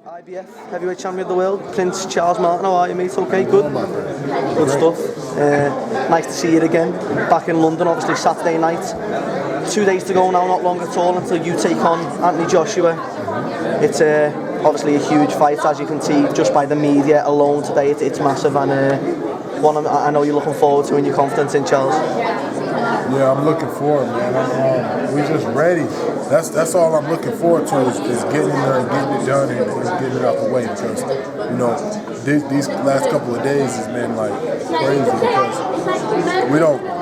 IBF heavyweight champion of the world, Prince Charles Martin. How are you, mate? Okay, good. Good stuff. Nice to see you again. Back in London, obviously Saturday night. 2 days to go now, not long at all until you take on Anthony Joshua. It's obviously a huge fight, as you can see just by the media alone today. It's massive, and one I know you're looking forward to, and you're confident in, Charles. Yeah, I'm looking forward, man. We're just ready. That's all I'm looking forward to is getting in there and getting it done and getting it out the way, because these last couple of days has been like crazy, because we don't.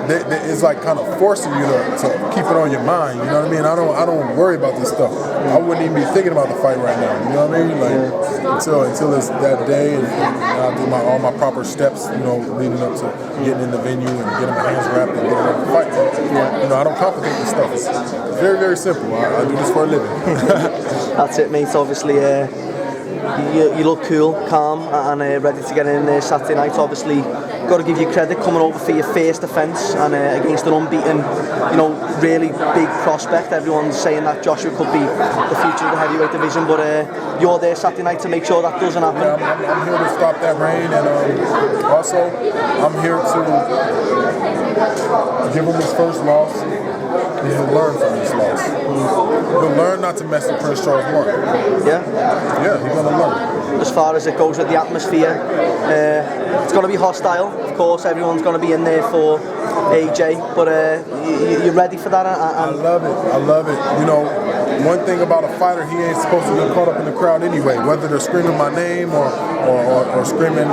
It's like kind of forcing you to keep it on your mind. You know what I mean? I don't worry about this stuff. I wouldn't even be thinking about the fight right now. You know what I mean? Like until it's that day, and I do all my proper steps. Leading up to getting in the venue and getting my hands wrapped and getting ready to fight. I don't complicate this stuff. It's very, very simple. I do this for a living. That's it, mate. Obviously, you look cool, calm, and ready to get in there Saturday night. Obviously, got to give you credit coming over for your first defence and against an unbeaten, really big prospect. Everyone's saying that Joshua could be the future of the heavyweight division, but you're there Saturday night to make sure that doesn't happen. Yeah, I'm here to stop that reign, and also I'm here to give him his first loss. He'll learn from this loss. He'll learn not to mess with Prince Charles Martin. Yeah? Yeah, he's going to learn. As far as it goes with the atmosphere, it's going to be hostile. Of course, everyone's going to be in there for AJ, but you're ready for that? I love it. One thing about a fighter, he ain't supposed to get caught up in the crowd anyway, whether they're screaming my name or screaming,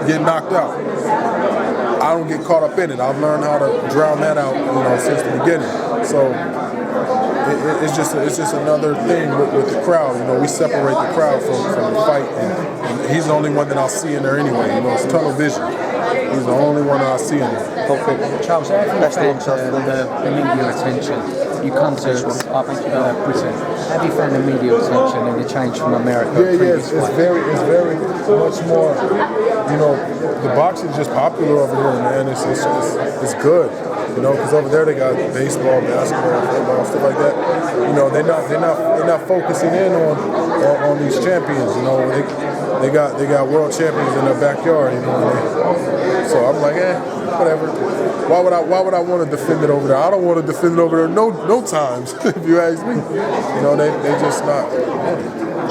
get knocked out. I don't get caught up in it. I've learned how to drown that out, since the beginning. So it's just another thing with the crowd. We separate the crowd from the fight, and he's the only one that I'll see in there anyway. It's tunnel vision. He's the only one that I'll see in there. Okay. Charles, how have you found the media attention? You come to Britain. Have you found the media attention and the change from America? Yeah, it's very much more. The boxing is just popular over here, man. It's good. Because over there they got baseball, basketball, football, stuff like that. They're not focusing in on these champions. They got world champions in their backyard. So I'm like, whatever. Why would I want to defend it over there? I don't want to defend it over there no times. If you ask me, they just not.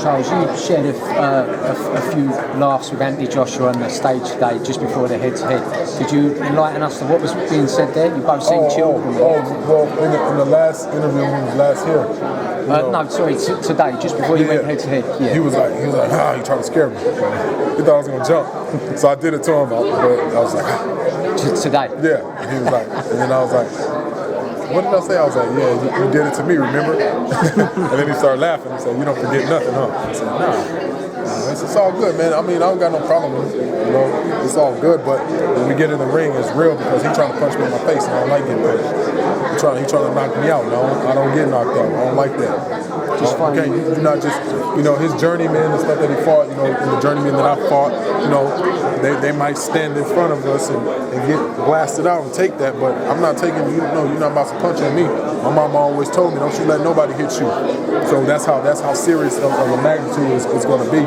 Charles, you shared a few laughs with Anthony Joshua on the stage today, just before the head-to-head. Could you enlighten us to what was being said there? You both seemed chilled. Well, in the last interview when he was last here. No, sorry, today, just before you went head-to-head. Yeah. He was like, you trying to scare me. He thought I was going to jump. So I did it to him, but I was like, today? Yeah. And he was like, and then I was like, what did I say? I was like, yeah, you did it to me, remember? And then he started laughing. He said, you don't forget nothing, huh? I said, nah. It's all good, man. I mean, I don't got no problem with it. It's all good, but when we get in the ring, it's real, because he's trying to punch me in my face, and I don't like getting punched. He's trying to knock me out. I don't get knocked out. I don't like that. Okay, you're not just, his journeyman and stuff that he fought, and the journeyman that I fought, they might stand in front of us and get blasted out and take that, but I'm not taking, you're not about to punch at me. My mama always told me, don't you let nobody hit you. So that's how serious of a magnitude it's going to be,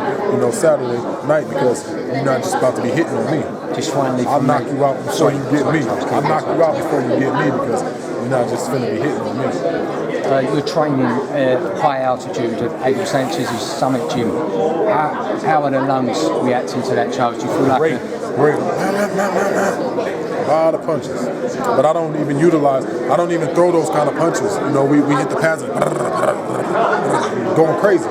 Saturday night, because you're not just about to be hitting on me. Just finally, I'll knock you out before you get me. I'll knock you out before you get me, because you're not just finna be hitting on me. You're training at high altitude at Abel Sanchez's Summit Gym. How are the lungs reacting to that, Charles? Do you feel like great. A lot of punches, but I don't even throw those kind of punches. We hit the pads and going crazy.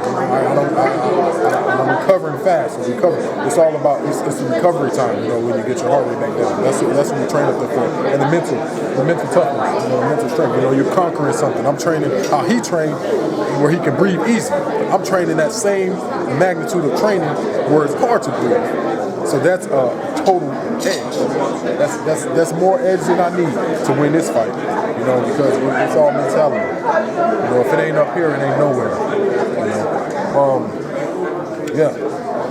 I'm recovering fast. It's all about it's the recovery time. When you get your heart rate back down. That's when you train up there for. And the mental toughness, the mental strength. You're conquering something. I'm training how he trained, where he can breathe easy. I'm training that same magnitude of training where it's hard to breathe. So that's a total edge. That's more edge than I need to win this fight. Because it's all mentality. If it ain't up here, it ain't nowhere. Yeah,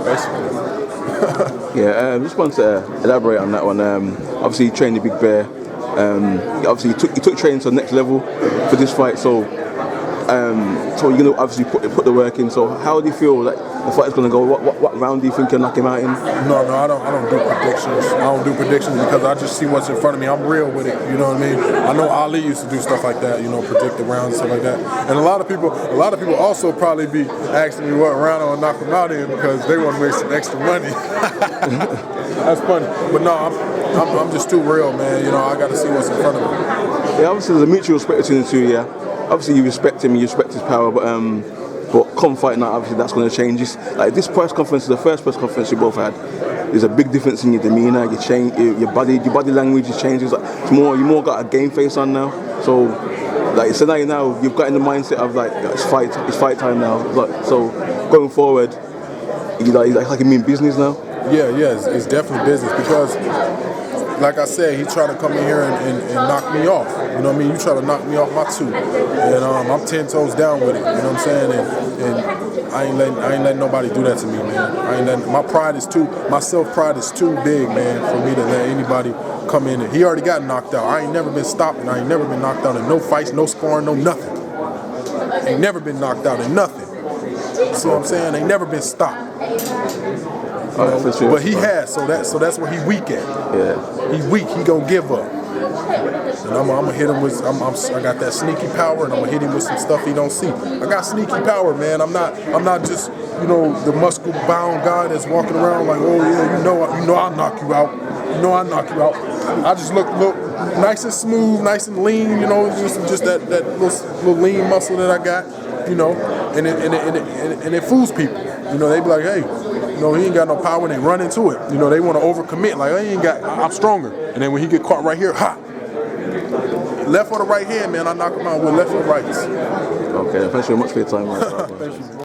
basically. Yeah, just want to elaborate on that one. Obviously, you trained the Big Bear. Obviously, you took training to the next level for this fight. So, So you're gonna obviously put the work in. So how do you feel like the fight is gonna go? What round do you think you'll knock him out in? No, I don't do predictions. I don't do predictions because I just see what's in front of me. I'm real with it. You know what I mean? I know Ali used to do stuff like that. You know, predict the rounds and stuff like that. And a lot of people also probably be asking me what round I'll knock him out in because they want to make some extra money. That's funny. But no, I'm just too real, man. You know, I got to see what's in front of me. Yeah, obviously there's a mutual respect between the two. Yeah, obviously you respect him, you respect his power, but come fight night, obviously that's going to change. Like this press conference, the first press conference you both had, there's a big difference in your demeanour, your body language is changing. You more got a game face on now. So like so now you've got in the mindset of like it's fight time now. Like, so going forward, like you mean business now. Yeah, it's definitely business because, like I said, he tried to come in here and knock me off. You know what I mean? You try to knock me off my two, and I'm 10 toes down with it. You know what I'm saying? And I ain't letting nobody do that to me, man. My self-pride is too big, man, for me to let anybody come in. He already got knocked out. I ain't never been stopped, and I ain't never been knocked out in no fights, no sparring, no nothing. Ain't never been knocked out in nothing. See what I'm saying? Ain't never been stopped. But he has, so that's where he weak at. Yeah. He weak. He gonna give up. And I'm gonna hit him with. I got that sneaky power, and I'm gonna hit him with some stuff he don't see. I got sneaky power, man. I'm not just the muscle bound guy that's walking around like, oh yeah, you know I'll knock you out. You know I'll knock you out. I just look nice and smooth, nice and lean. You know, just that little lean muscle that I got. You know, and it fools people. You know, they be like, hey. You know, he ain't got no power and they run into it. You know, they want to overcommit. Like, I'm stronger. And then when he get caught right here, left or the right hand, man, I knock him out with left or right. Okay, thanks very much for your time. Thank you.